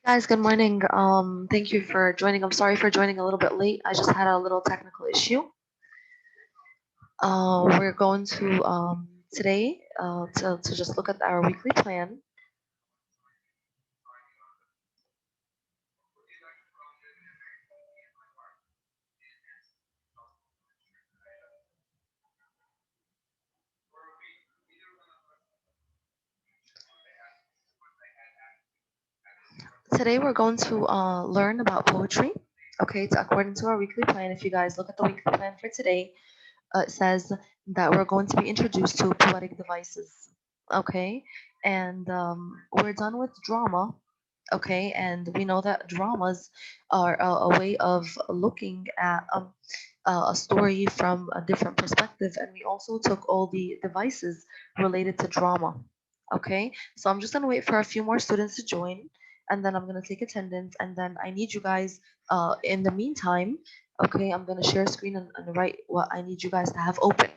Guys, good morning. Thank you for joining. I'm sorry for joining a little bit late. I just had a little technical issue. We're going to today to just look at our weekly plan. Today we're going to learn about poetry. Okay, it's according to our weekly plan. If you guys look at the weekly plan for today, it says that we're going to be introduced to poetic devices. Okay, and we're done with drama. Okay, and we know that dramas are a way of looking at a story from a different perspective, and we also took all the devices related to drama. Okay, so I'm just gonna wait for a few more students to join, and then I'm gonna take attendance, and then I need you guys in the meantime. Okay, I'm gonna share screen and write what I need you guys to have open.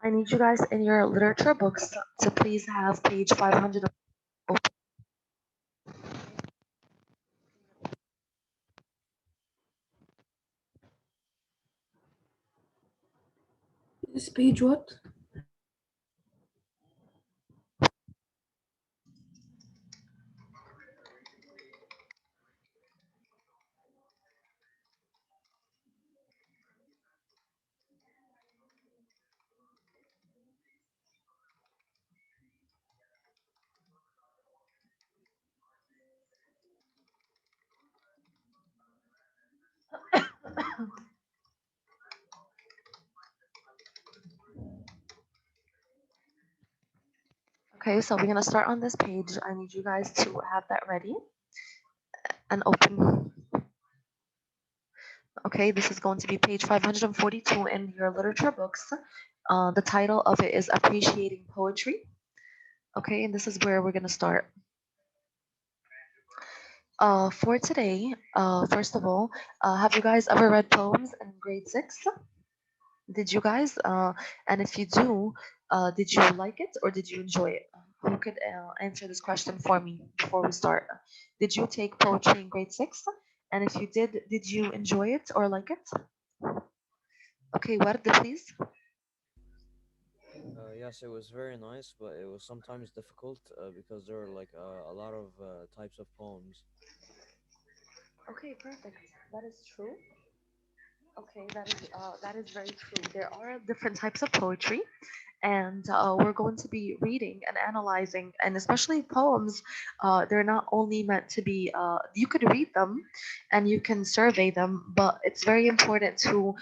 I need you guys in your literature books to please have page 500 open. This page what? Okay, so we're gonna start on this page. I need you guys to have that ready and open. Okay, this is going to be page 542 in your literature books. The title of it is Appreciating Poetry. Okay, and this is where we're gonna start. For today, first of all, have you guys ever read poems in grade 6? Did you guys? And if you do, did you like it or did you enjoy it? Who could answer this question for me before we start? Did you take poetry in grade 6? And if you did you enjoy it or like it? Okay, Ward, please. Yes, it was very nice, but it was sometimes difficult because there were like a lot of types of poems. Okay, perfect. That is true. Okay, that is very true. There are different types of poetry, and we're going to be reading and analyzing, and especially poems. They're not only meant to be. You could read them, and you can survey them, but it's very important to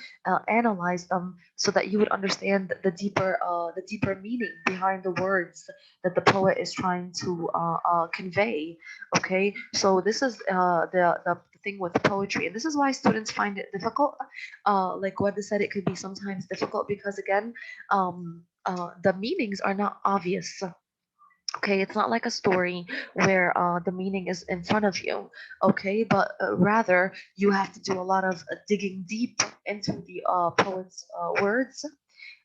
analyze them so that you would understand the deeper meaning behind the words that the poet is trying to convey. Okay, so this is the thing with poetry, and this is why students find it difficult. Like what they said, it could be sometimes difficult because again, the meanings are not obvious. Okay, it's not like a story where the meaning is in front of you. Okay, but rather you have to do a lot of digging deep into the poet's words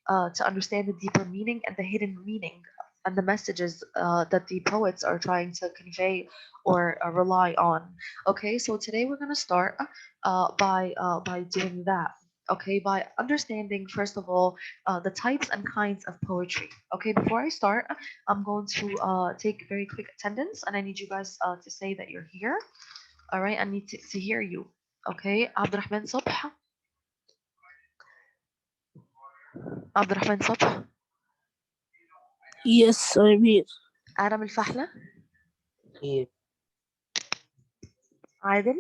to understand the deeper meaning and the hidden meaning and the messages that the poets are trying to convey or rely on. Okay, so today we're gonna start by doing that. Okay, by understanding first of all the types and kinds of poetry. Okay, before I start, I'm going to take very quick attendance, and I need you guys to say that you're here. All right, I need to hear you. Okay, Abdurrahman Subh. Abdurrahman Subh. Yes, I'm here. Adam Al Fahla. Here. Adil.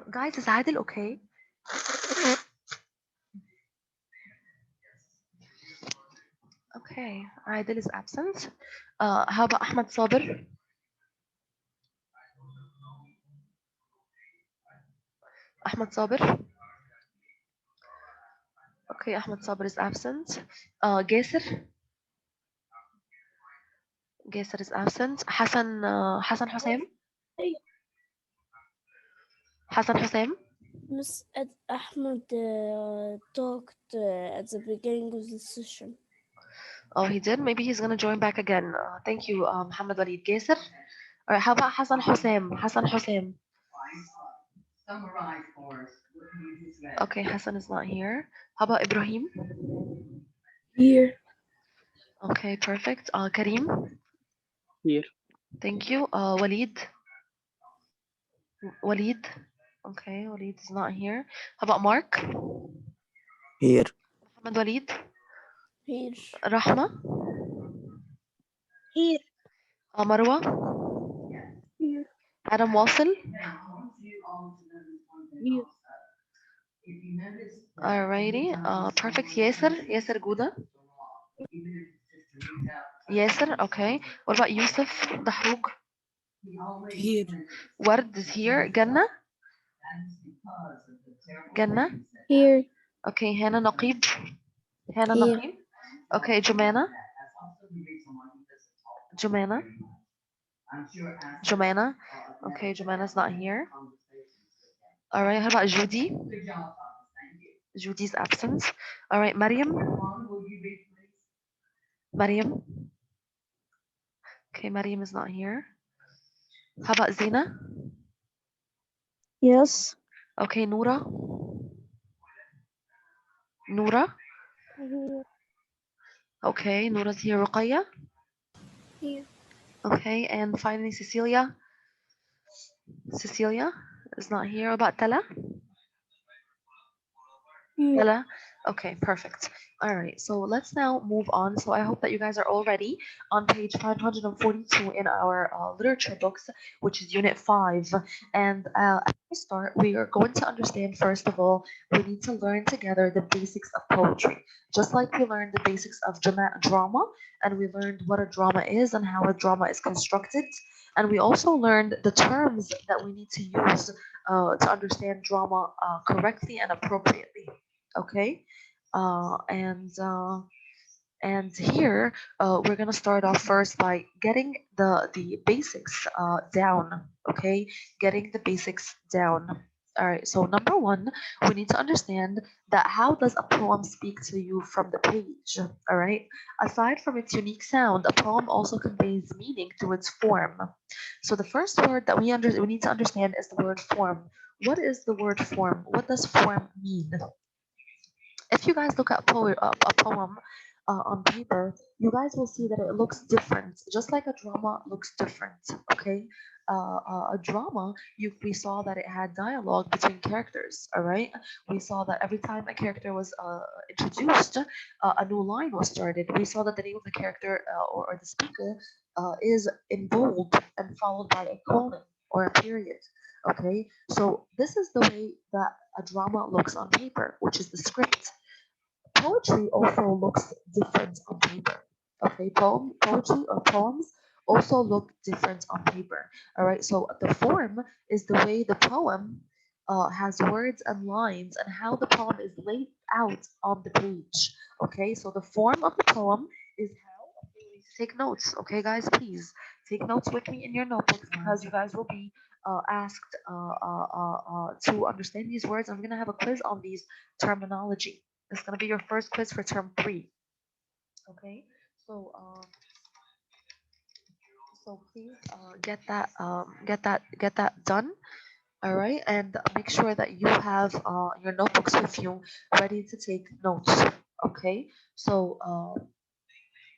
Guys, is Adil okay? Okay, Adil is absent. How about Ahmed Sabir? Ahmed Sabir. Okay, Ahmed Sabir is absent. Gaser. Gaser is absent. Hassan Hussein. Hey, Hassan Hussein. Miss Ahmed talked at the beginning of the session. Oh, he did. Maybe he's gonna join back again. Thank you, Muhammad Walid Gaser. All right, how about Hassan Hussein? Hassan Hussein. Okay, Hassan is not here. How about Ibrahim? Here. Okay, perfect. Karim. Here. Thank you. Walid. Walid. Okay, Walid is not here. How about Mark? Here. Muhammad Walid. Here. Rahma. Here. Marwa. Here. Adam Wasil. Here. Alrighty. Perfect. Yasser. Yasser Gouda. Yasser. Okay. What about Yusuf Dahroug? Here. Ward is here. Ganna. Ganna. Here. Okay. Hannah Naqib. Hannah Here. Naqib. Okay. Jumana. Jumana. Jumana. Okay. Jumana's not here. All right. How about Judy? Judy's absent. All right. Mariam. Mariam. Okay. Mariam is not here. How about Zina? Yes. Okay. Noura. Noura. Here. Okay. Noura's here. Ruqayya. Here. Okay. And finally, Cecilia. Cecilia is not here. About Tala? Here. Tala? Okay, perfect. All right, so let's now move on. So I hope that you guys are all ready on page 542 in our literature books, which is unit 5. And as we start, we are going to understand, first of all, we need to learn together the basics of poetry. Just like we learned the basics of drama, and we learned what a drama is and how a drama is constructed. And we also learned the terms that we need to use to understand drama correctly and appropriately. Okay, uh, and uh, and here we're gonna start off first by getting the basics down. Okay, getting the basics down. All right. So number one, we need to understand that how does a poem speak to you from the page? All right. Aside from its unique sound, a poem also conveys meaning through its form. So the first word that we need to understand is the word form. What is the word form? What does form mean? If you guys look at a poem on paper, you guys will see that it looks different, just like a drama looks different. Okay, a drama, we saw that it had dialogue between characters. All right, we saw that every time a character was introduced, a new line was started. We saw that the name of the character or the speaker is in bold and followed by a colon or a period. Okay, so this is the way that a drama looks on paper, which is the script. Poetry also looks different on paper. Okay, poetry or poems also look different on paper. All right, so the form is the way the poem has words and lines and how the poem is laid out on the page. Okay, so the form of the poem is how you need to take notes. Okay, guys, please take notes with me in your notebooks because you guys will be asked to understand these words. I'm gonna have a quiz on these terminology. It's gonna be your first quiz for term 3. Okay, so please get that done. All right, and make sure that you have your notebooks with you, ready to take notes. Okay, so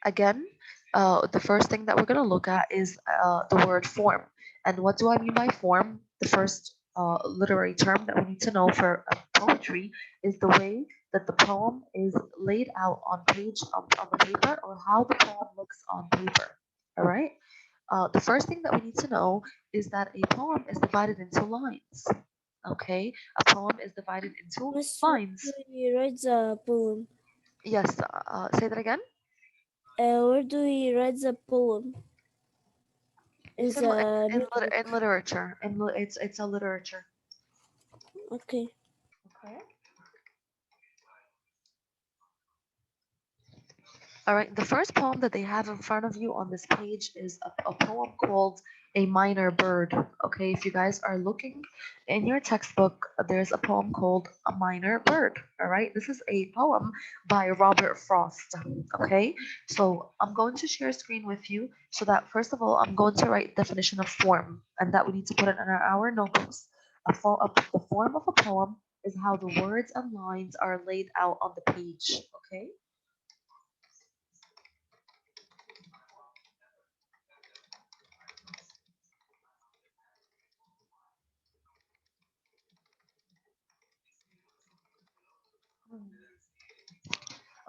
again, the first thing that we're gonna look at is the word form. And what do I mean by form? The first literary term that we need to know for poetry is the way that the poem is laid out on the paper or how the poem looks on paper. All right. The first thing that we need to know is that a poem is divided into lines. Okay, a poem is divided into Miss, where lines. do we write the poem? Yes, say that again. Where do we write the poem? In It's the in notebook. literature. It's a literature. Okay. Okay. All right, the first poem that they have in front of you on this page is a poem called A Minor Bird. Okay, if you guys are looking in your textbook, there's a poem called A Minor Bird. All right, this is a poem by Robert Frost. Okay, so I'm going to share screen with you so that first of all, I'm going to write definition of form and that we need to put it in our notebooks. The form of a poem is how the words and lines are laid out on the page. Okay.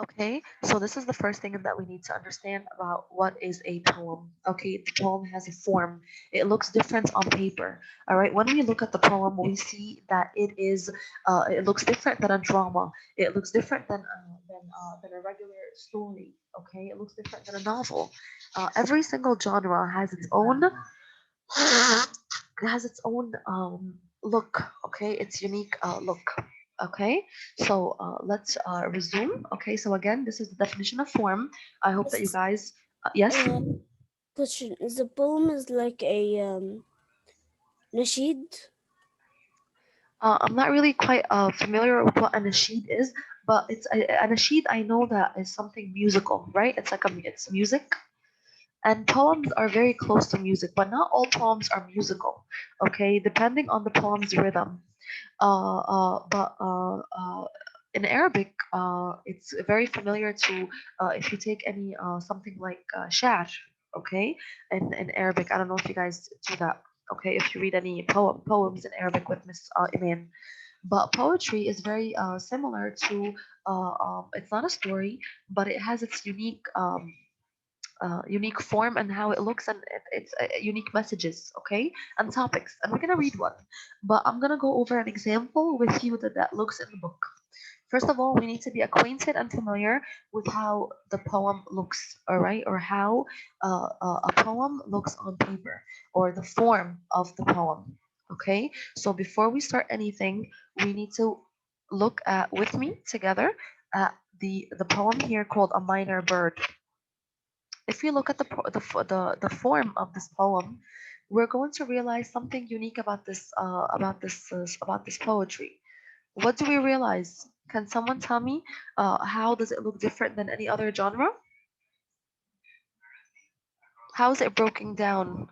Okay, so this is the first thing that we need to understand about what is a poem. Okay, the poem has a form. It looks different on paper. All right, when we look at the poem, we see that it looks different than a drama. It looks different than a regular story. Okay, it looks different than a novel. Every single genre has its own look. Okay, its unique look. Okay, so let's resume. Okay, so again, this is the definition of form. I hope that you Yes. guys, yes. Question. The poem is like a nasheed. I'm not really quite familiar with what a nasheed is, but a nasheed. I know that is something musical, right? It's music, and poems are very close to music, but not all poems are musical. Okay, depending on the poem's rhythm. But in Arabic, it's very familiar to if you take any something like shar, okay, in Arabic. I don't know if you guys do that. Okay, if you read any poems in Arabic with Miss Iman, but poetry is very similar to. It's not a story, but it has its unique form and how it looks and its unique messages, okay, and topics. And we're gonna read one, but I'm gonna go over an example with you that looks in the book. First of all, we need to be acquainted and familiar with how the poem looks, all right, or how a poem looks on paper, or the form of the poem. Okay, so before we start anything, we need to look at with me together at the poem here called A Minor Bird. If we look at the form of this poem, we're going to realize something unique about this poetry. What do we realize? Can someone tell me how does it look different than any other genre? How is it broken down?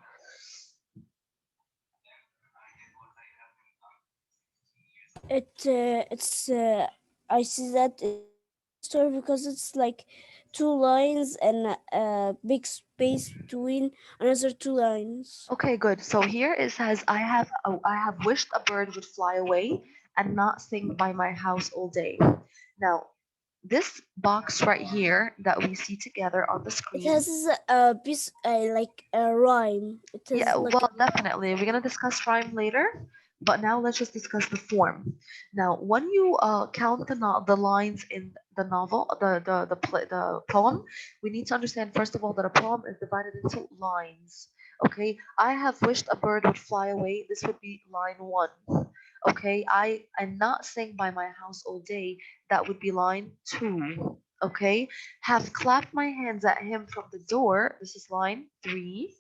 It's I see that it's a short story because it's like two lines and a big space between another two lines. Okay, good. So here it says, I have wished a bird would fly away and not sing by my house all day. Now, this box right here that we see together on the It screen. has a piece like a rhyme. It Yeah, has like well, definitely. We're gonna discuss rhyme later, but now let's just discuss the form. Now, when you count the lines in the novel, the poem, we need to understand first of all that a poem is divided into lines. Okay, I have wished a bird would fly away. This would be line one. Okay, I am not sing by my house all day. That would be line two. Okay, have clapped my hands at him from the door. This is line three.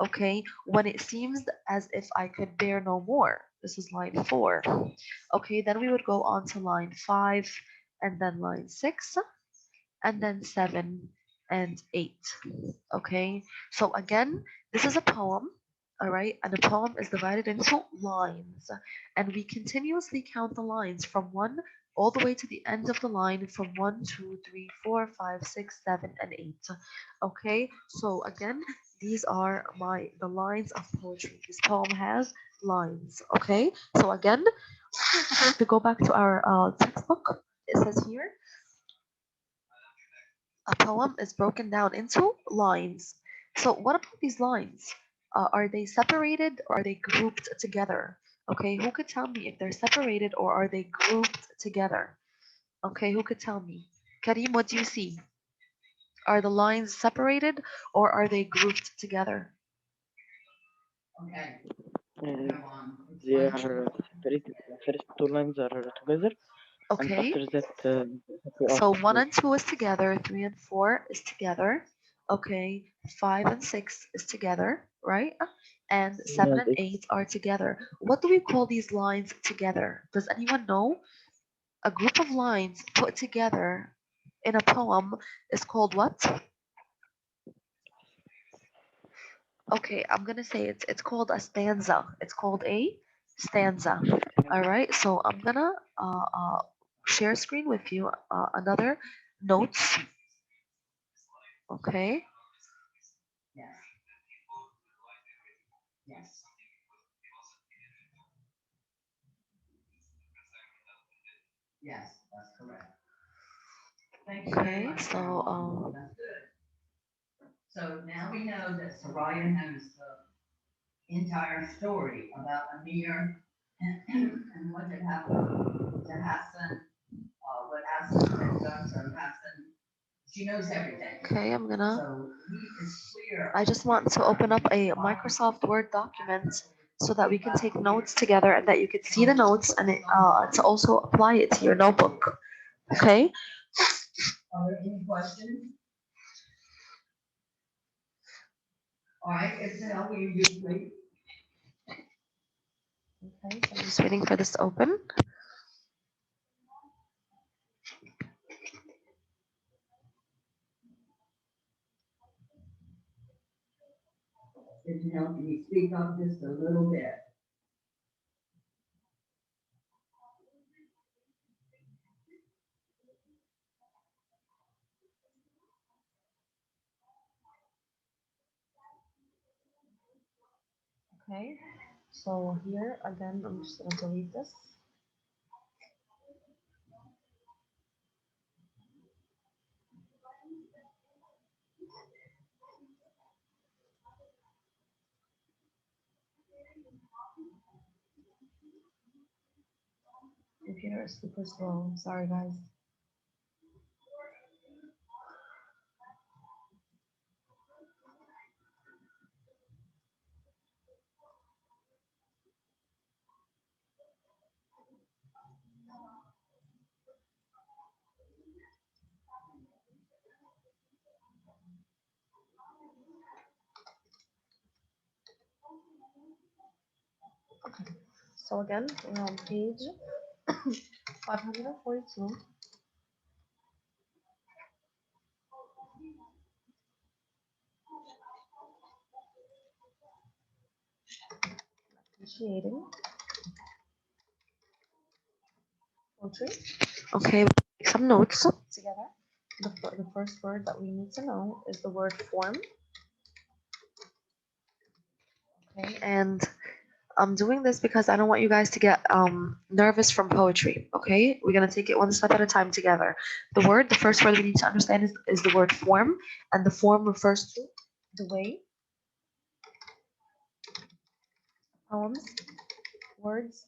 Okay, when it seems as if I could bear no more. This is line four. Okay, then we would go on to line five, and then line six, and then seven and eight. Okay, so again, this is a poem, all right, and a poem is divided into lines, and we continuously count the lines from one all the way to the end of the line from one, two, three, four, five, six, seven, and eight. Okay, so again, these are the lines of poetry. This poem has lines. Okay, so again, to go back to our textbook, it says here a poem is broken down into lines. So what about these lines? Are they separated or are they grouped together? Okay, who could tell me if they're separated or are they grouped together? Okay, who could tell me? Karim, what do you see? Are the lines separated or are they grouped together? Uh, they are separated. The first two lines are together, and Okay, after that, they are so 1 separated. and 2 is together, 3 and 4 is together. Okay, 5 and 6 is together, right? And 7 Yes, and 8 are together. What do we call these lines together? Does anyone know? A group of lines put together in a poem is called what? Okay, I'm gonna say it's called a stanza. It's called a stanza. All right, so I'm gonna share screen with you another notes. Okay. Okay, so okay, I just want to open up a Microsoft Word document so that we can take notes together and that you could see the notes and to also apply it to your notebook. Okay. Okay, so I'm just waiting for this to open. Okay, so here again, I'm just going to delete this. Computer is super slow. Sorry, guys. Okay, so again, we're on page 542. Appreciating poetry. Okay, some notes together. The first word that we need to know is the word form. Okay, and I'm doing this because I don't want you guys to get nervous from poetry. Okay, we're gonna take it one step at a time together. The first word we need to understand is the word form, and the form refers to the way poems, words,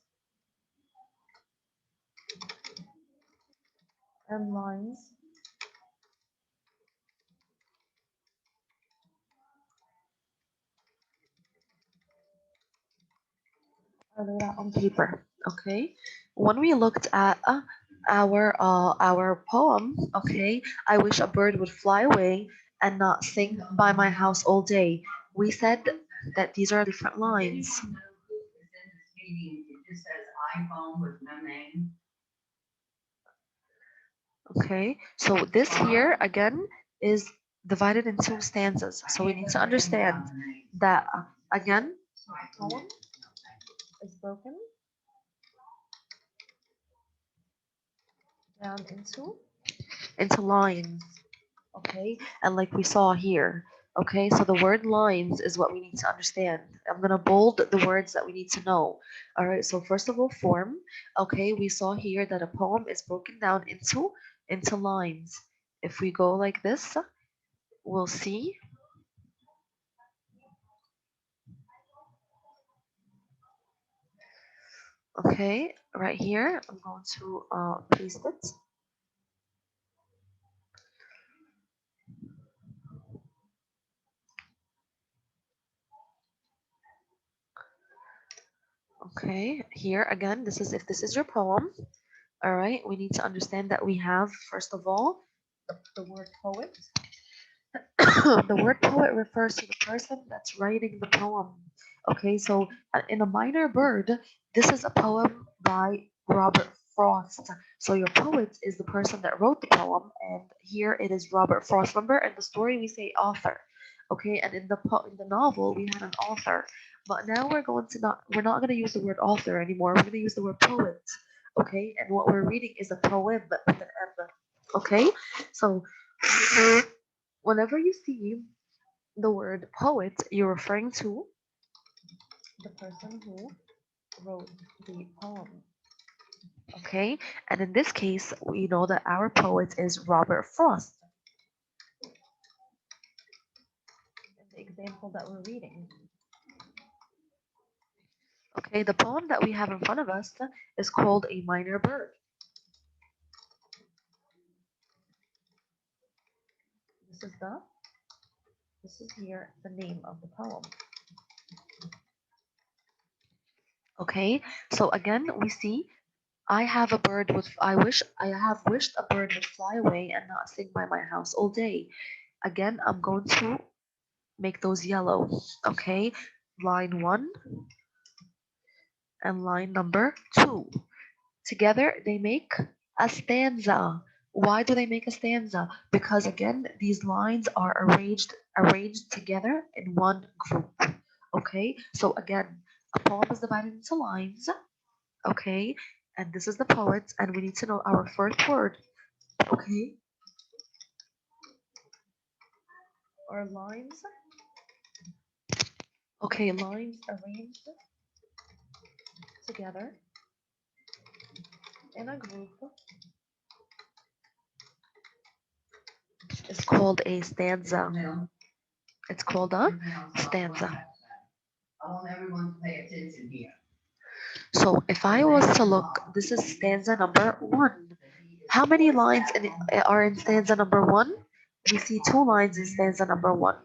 and lines are laid out on paper. Okay, when we looked at our poem, okay, I wish a bird would fly away and not sing by my house all day. We said that these are different lines. Okay, so this here again is divided in two stanzas. So we need to understand that again, poem is broken down into lines. Okay, and like we saw here. Okay, so the word lines is what we need to understand. I'm gonna bold the words that we need to know. All right, so first of all, form. Okay, we saw here that a poem is broken down into lines. If we go like this, we'll see Okay, right here, I'm going to paste it. Okay, here again, this is if this is your poem. All right, we need to understand that we have, first of all, the word poet. The word poet refers to the person that's writing the poem. Okay, so in a minor bird, this is a poem by Robert Frost. So your poet is the person that wrote the poem, and here it is Robert Frost. Remember, in the story we say author. Okay, and in the novel we had an author, but now we're not gonna use the word author anymore. We're gonna use the word poet. Okay, and what we're reading is a poem with an M. Okay, so whenever you see the word poet, you're referring to the person who wrote the poem. Okay, and in this case, we know that our poet is Robert Frost. In the example that we're reading. Okay, the poem that we have in front of us is called A Minor Bird. This is here the name of the poem. Okay, so again, we see I have wished a bird would fly away and not sing by my house all day. Again, I'm going to make those yellow. Okay, line 1 and line number 2. Together they make a stanza. Why do they make a stanza? Because again, these lines are arranged together in one group. Okay, so again, a poem is divided into lines. Okay, and this is the poet, and we need to know our first word. Okay, our lines. Okay, lines arranged together in a group is called a stanza. It's called a stanza. I want everyone to pay attention here. So if I was to look, this is stanza number 1. How many lines are in stanza number 1? We see 2 lines in stanza number 1.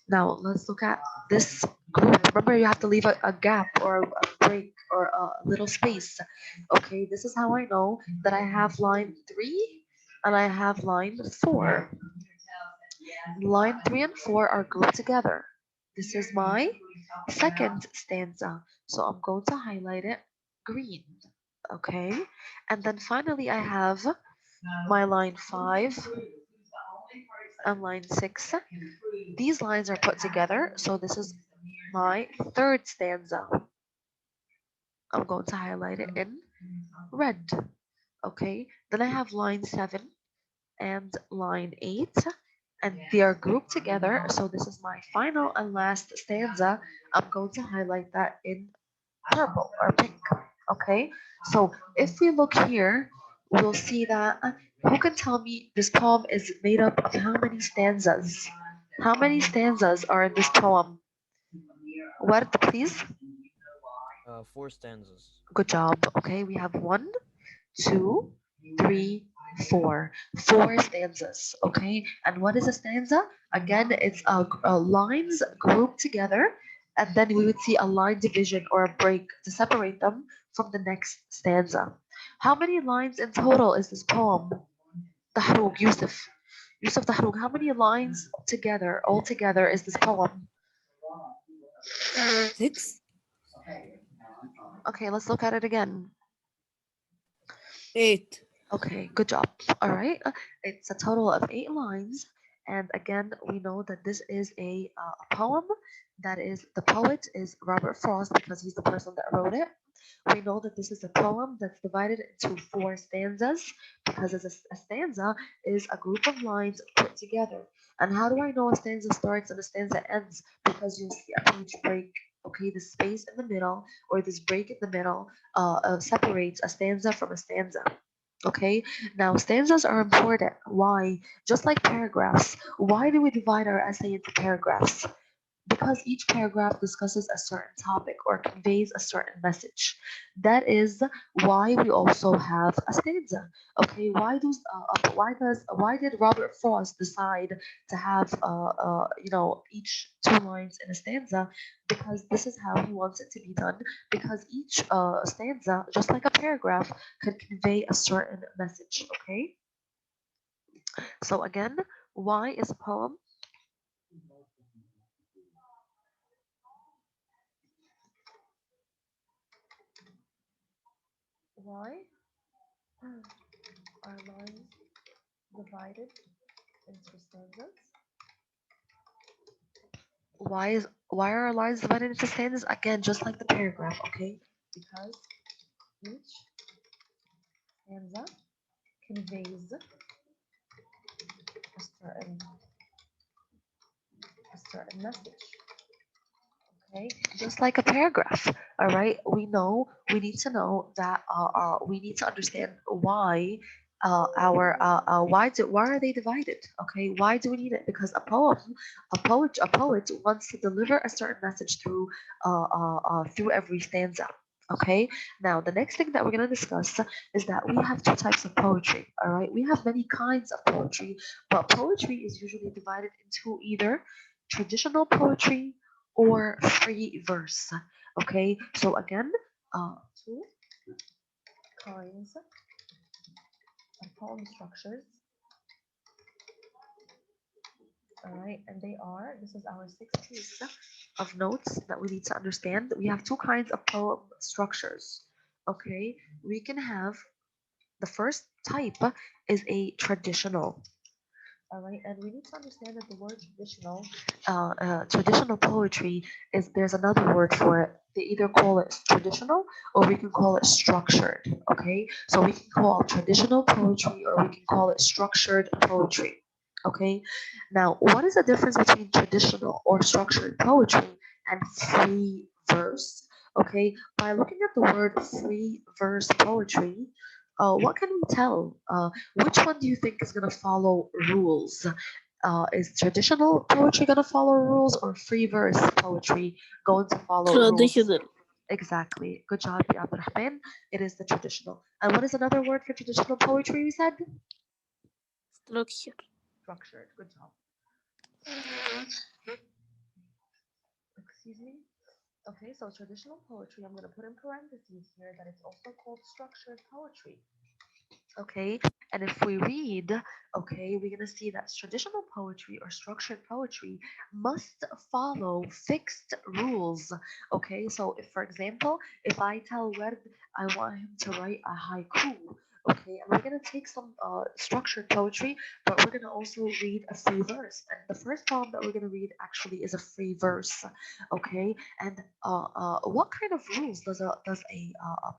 Now let's look at this group. Remember, you have to leave a gap or a break or a little space. Okay, this is how I know that I have line 3 and I have line 4. Line 3 and 4 are grouped together. This is my second stanza. So I'm going to highlight it green. Okay, and then finally I have my line 5 and line 6. These lines are put together, so this is my third stanza. I'm going to highlight it in red. Okay, then I have line 7 and line 8, and they are grouped together, so this is my final and last stanza. I'm going to highlight that in purple or pink. Okay, so if we look here, we'll see that who can tell me this poem is made up of how many stanzas? How many stanzas are in this poem? What, please? 4 stanzas. Good job. Okay, we have 1, 2, 3, 4. 4 stanzas. Okay, and what is a stanza? Again, it's lines grouped together, and then we would see a line division or a break to separate them from the next stanza. How many lines in total is this poem? Tahrug, Yusuf. Yusuf Tahrug, how many lines together, all together, is this poem? 6, Okay, let's look at it again. 8. Okay, good job. All right, it's a total of 8 lines. And again, we know that this is a poem. That is, the poet is Robert Frost because he's the person that wrote it. We know that this is a poem that's divided into 4 stanzas because a stanza is a group of lines put together. And how do I know a stanza starts and a stanza ends? Because you'll see a page break. Okay, the space in the middle or this break in the middle separates a stanza from a stanza. Okay, now stanzas are important. Why? Just like paragraphs. Why do we divide our essay into paragraphs? because each paragraph discusses a certain topic or conveys a certain message. That is why we also have a stanza. Okay, why did Robert Frost decide to have each two lines in a stanza? Because this is how he wants it to be done. Because each stanza, just like a paragraph, could convey a certain message. Okay, so again, why is a poem? Why are lines divided into stanzas? Why are our lines divided into stanzas? Again, just like the paragraph, okay? Because each stanza conveys a certain message. Okay, just like a paragraph. All right, we need to know that we need to understand why why are they divided? Okay, why do we need it? Because a poet wants to deliver a certain message through every stanza. Okay, now the next thing that we're going to discuss is that we have two types of poetry. All right, we have many kinds of poetry, but poetry is usually divided into either traditional poetry or free verse. Okay, so again, two kinds of poem structures. All right, and they are, this is our sixth piece of notes that we need to understand. We have two kinds of poem structures. Okay, we can have the first type is a traditional. All right, and we need to understand that the word traditional poetry is there's another word for it. They either call it traditional or we can call it structured. Okay, so we can call traditional poetry or we can call it structured poetry. Okay, now what is the difference between traditional or structured poetry and free verse? Okay, by looking at the word free verse poetry, what can we tell? Which one do you think is going to follow rules? Is traditional poetry going to follow rules or free verse poetry going to follow rules? Traditional. Exactly. Good job, Ya Abdurrahman. It is the traditional. And what is another word for traditional poetry we said? Structure. Structured. Good job. Excuse me. Okay, so traditional poetry, I'm going to put in parentheses here that it's also called structured poetry. Okay, and if we read, okay, we're gonna see that traditional poetry or structured poetry must follow fixed rules. Okay, so if, for example, if I tell Werd I want him to write a haiku, okay, and we're gonna take some structured poetry, but we're gonna also read a free verse, and the first poem that we're gonna read actually is a free verse. Okay, and what kind of rules does a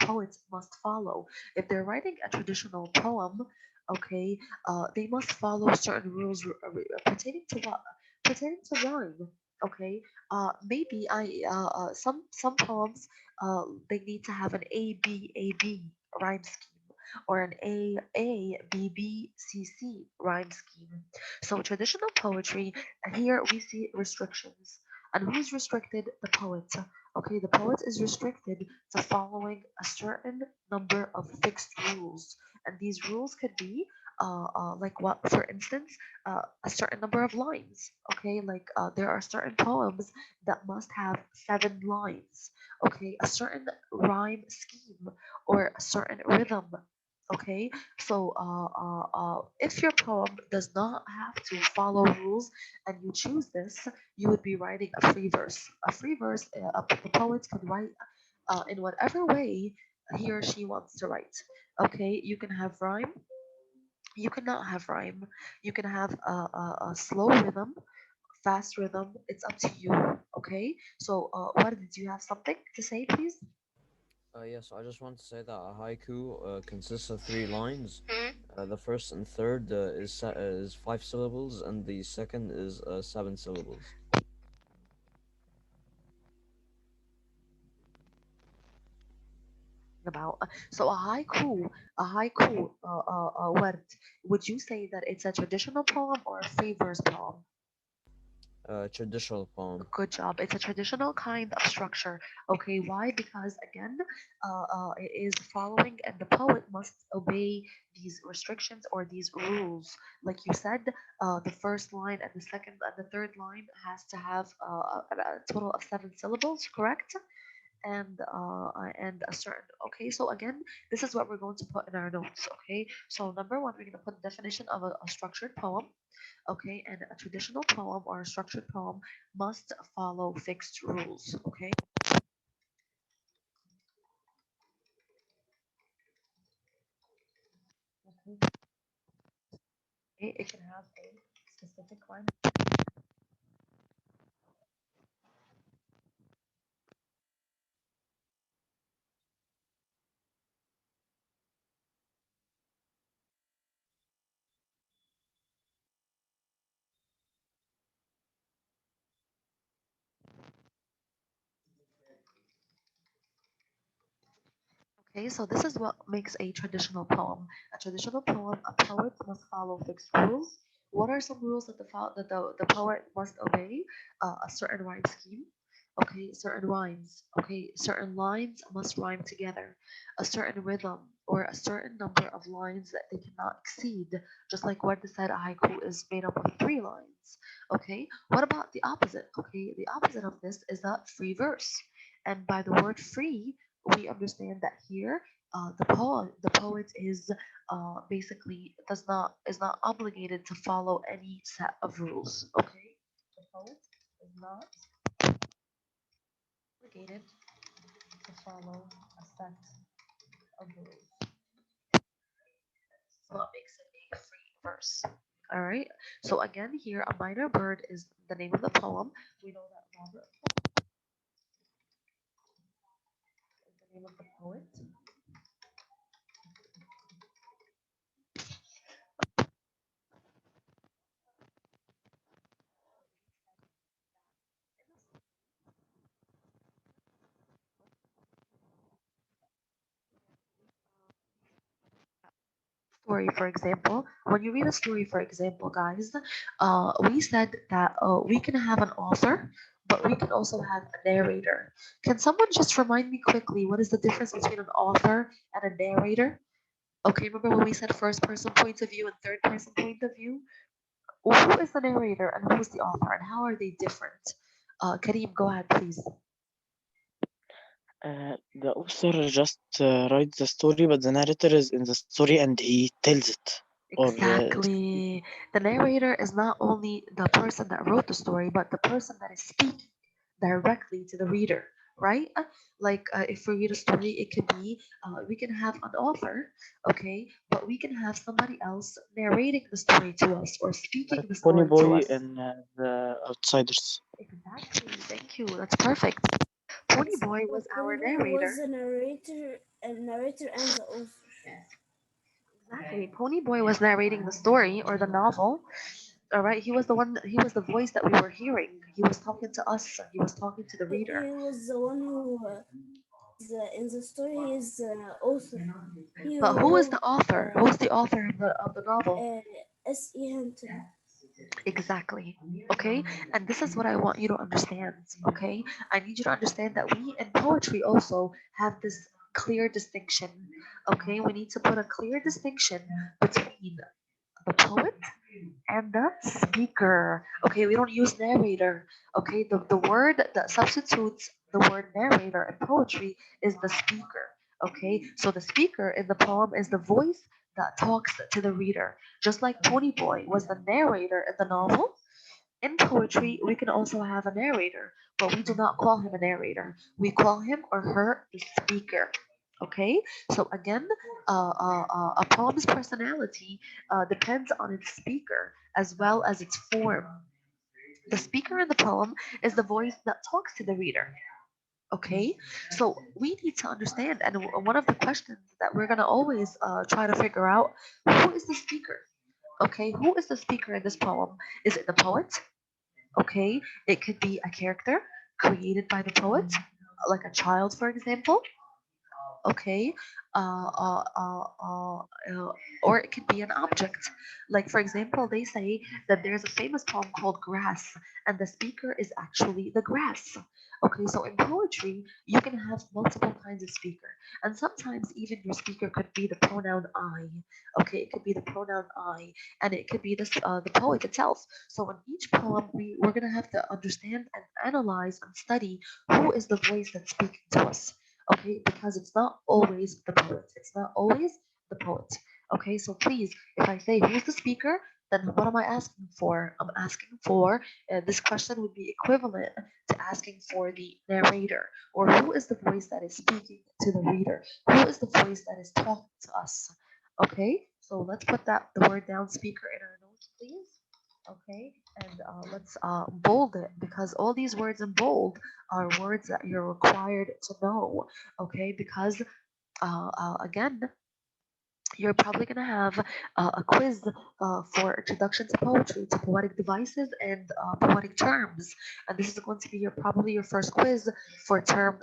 poet must follow? If they're writing a traditional poem, okay, they must follow certain rules pertaining to what? Pertaining to rhyme. Okay, maybe some poems they need to have an A B rhyme scheme or an A B B C rhyme scheme. So traditional poetry, here we see restrictions. And who's restricted? The poet. Okay, the poet is restricted to following a certain number of fixed rules. And these rules could be like what, for instance, a certain number of lines. Okay, like there are certain poems that must have 7 lines. Okay, a certain rhyme scheme or a certain rhythm. Okay, so if your poem does not have to follow rules and you choose this, you would be writing a free verse. A free verse, the poet can write in whatever way he or she wants to write. Okay, you can have rhyme, you cannot have rhyme, you can have a slow rhythm, fast rhythm. It's up to you. Okay, so what did you have something to say, please? Yes, I just want to say that a haiku consists of 3 lines. The first and third is 5 syllables, and the second is 7 syllables. About so a haiku, what would you say that it's a traditional poem or a free verse poem? Traditional poem. Good job. It's a traditional kind of structure. Okay, why? Because again, it is following, and the poet must obey these restrictions or these rules. Like you said, the first line and the second and the third line has to have a total of 7 syllables, correct? And a certain. Okay, so again, this is what we're going to put in our notes. Okay, so number one, we're going to put the definition of a structured poem. Okay, and a traditional poem or a structured poem must follow fixed rules. Okay. Okay. It can have a specific line. Okay, so this is what makes a traditional poem. A traditional poem, a poet must follow fixed rules. What are some rules that the poet must obey? A certain rhyme scheme. Okay, certain rhymes. Okay, certain lines must rhyme together. A certain rhythm or a certain number of lines that they cannot exceed. Just like what said, a haiku is made up of 3 lines. Okay, what about the opposite? Okay, the opposite of this is that free verse. And by the word free, we understand that here the poet is basically does not is not obligated to follow any set of rules. Okay, the poet is not obligated to follow a set of rules. So that makes it a free verse. All right. So again, here a minor bird is the name of the poem. We know that Robert is the name of the poet. Story, for example, when you read a story, for example, guys, we said that we can have an author, but we can also have a narrator. Can someone just remind me quickly what is the difference between an author and a narrator? Okay, remember when we said first person point of view and third person point of view? Who is the narrator and who is the author, and how are they different? Kareem, go ahead, please. The author just writes the story, but the narrator is in the story and he tells it. Or Exactly. The narrator is not only the person that wrote the story, but the person that is speaking directly to the reader, right? Like if we read a story, it could be we can have an author, okay, but we can have somebody else narrating the story to us or speaking like the Pony story to Boy us. in The Outsiders. Exactly. Thank you. That's perfect. Pony Yes, Boy was but our Ponyboy was narrator. a narrator and the author. Exactly. Pony Boy was narrating the story or the novel. All right. He was the one. He was the voice that we were hearing. He was talking to us. He was talking to the reader. He was the one who in the story he is author. He But who is wrote the author? Who is the author of the novel? uh, S.E. Hinton. Exactly. Okay. And this is what I want you to understand. Okay. I need you to understand that we in poetry also have this clear distinction. Okay. We need to put a clear distinction between the poet and the speaker. Okay, we don't use narrator. Okay, the word that substitutes the word narrator in poetry is the speaker. Okay, so the speaker in the poem is the voice that talks to the reader. Just like Pony Boy was the narrator in the novel, in poetry, we can also have a narrator, but we do not call him a narrator. We call him or her the speaker. Okay, so again, a poem's personality depends on its speaker as well as its form. The speaker in the poem is the voice that talks to the reader. Okay, so we need to understand, and one of the questions that we're gonna always try to figure out, who is the speaker? Okay, who is the speaker in this poem? Is it the poet? Okay, it could be a character created by the poet, like a child, for example. okay, uh, uh, uh, uh, uh, or it could be an object. Like, for example, they say that there's a famous poem called Grass, and the speaker is actually the grass. Okay, so in poetry, you can have multiple kinds of speaker, and sometimes even your speaker could be the pronoun I. Okay, it could be the pronoun I, and it could be the poet itself. So in each poem, we're gonna have to understand and analyze and study who is the voice that's speaking to us. Okay, because it's not always the poet. It's not always the poet. Okay, so please, if I say who's the speaker, then what am I asking for? I'm asking for this question would be equivalent to asking for the narrator, or who is the voice that is speaking to the reader? Who is the voice that is talking to us? Okay, so let's put the word down speaker in our notes, please. Okay, and let's bold it, because all these words in bold are words that you're required to know. Okay, because again, you're probably going to have a quiz for introduction to poetry, to poetic devices, and poetic terms. And this is going to be probably your first quiz for term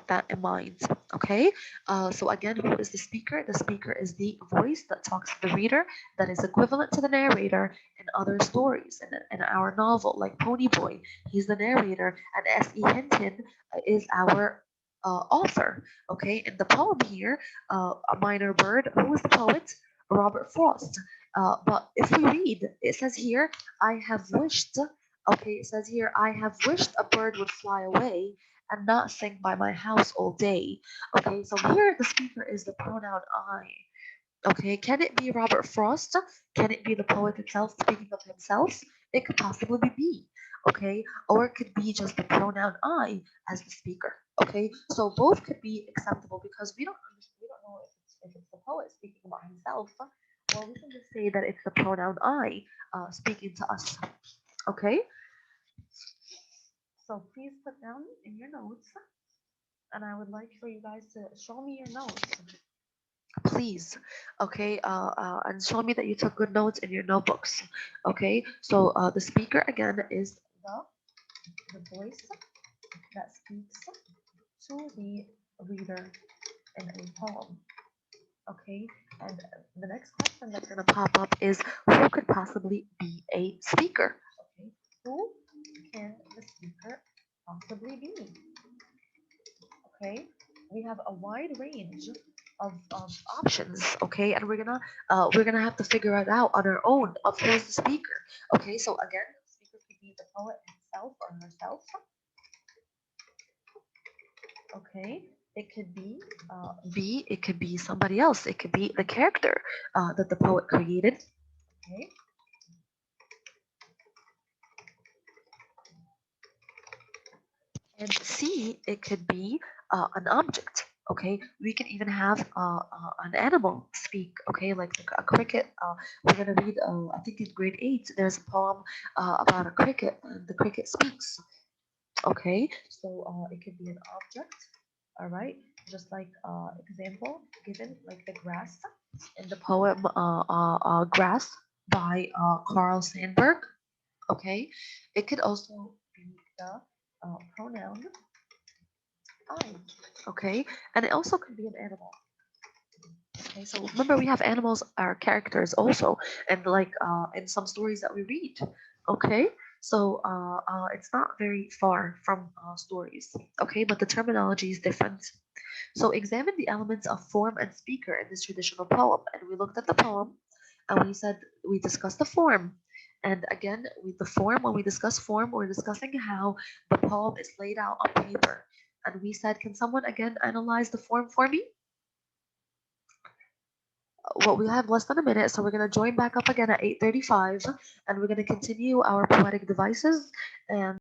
that in mind. Okay, so again, who is the speaker? The speaker is the voice that talks to the reader, that is equivalent to the narrator in other stories. In our novel, like Pony Boy, he's the narrator, and S.E. Hinton is our author. Okay, in the poem here, A Minor Bird, who is the poet? Robert Frost. But if we read, it says here, I have wished. Okay, it says here, I have wished a bird would fly away and not sing by my house all day. Okay, so here the speaker is the pronoun I. Okay, can it be Robert Frost? Can it be the poet itself speaking of himself? It could possibly be me. Okay, or it could be just the pronoun I as the speaker. Okay, so both could be acceptable because we don't know if it's the poet speaking about himself, or we can just say that it's the pronoun I speaking to us. Okay, so please put down in your notes, and I would like for you guys to show me your notes, please. Okay, and show me that you took good notes in your notebooks. Okay, so the speaker again is the voice that speaks to the reader in a poem. Okay, and the next question that's gonna pop up is who could possibly be a speaker? Okay, who can the speaker possibly be? Okay, we have a wide range of options. Okay, and we're gonna have to figure it out on our own of who's the speaker. Okay, so again, the speaker could be the poet himself or herself. Okay, it could be it could be somebody else. It could be the character that the poet created. Okay, and C, it could be an object. Okay, we can even have an animal speak. Okay, like a cricket. We're gonna read. I think in grade 8, there's a poem about a cricket, and the cricket speaks. Okay, so it could be an object. All right, just like example given, like the grass in the poem "Grass" by Carl Sandburg. Okay, it could also be the pronoun I. Okay, and it also could be an animal. Okay, so remember we have animals are characters also, and like in some stories that we read. Okay, so it's not very far from stories. Okay, but the terminology is different. So examine the elements of form and speaker in this traditional poem, and we looked at the poem, and we said we discussed the form. And again, with the form, when we discuss form, we're discussing how the poem is laid out on paper. And we said, can someone again analyze the form for me? Well, we have less than a minute, so we're going to join back up again at 8:35, and we're going to continue our poetic devices. And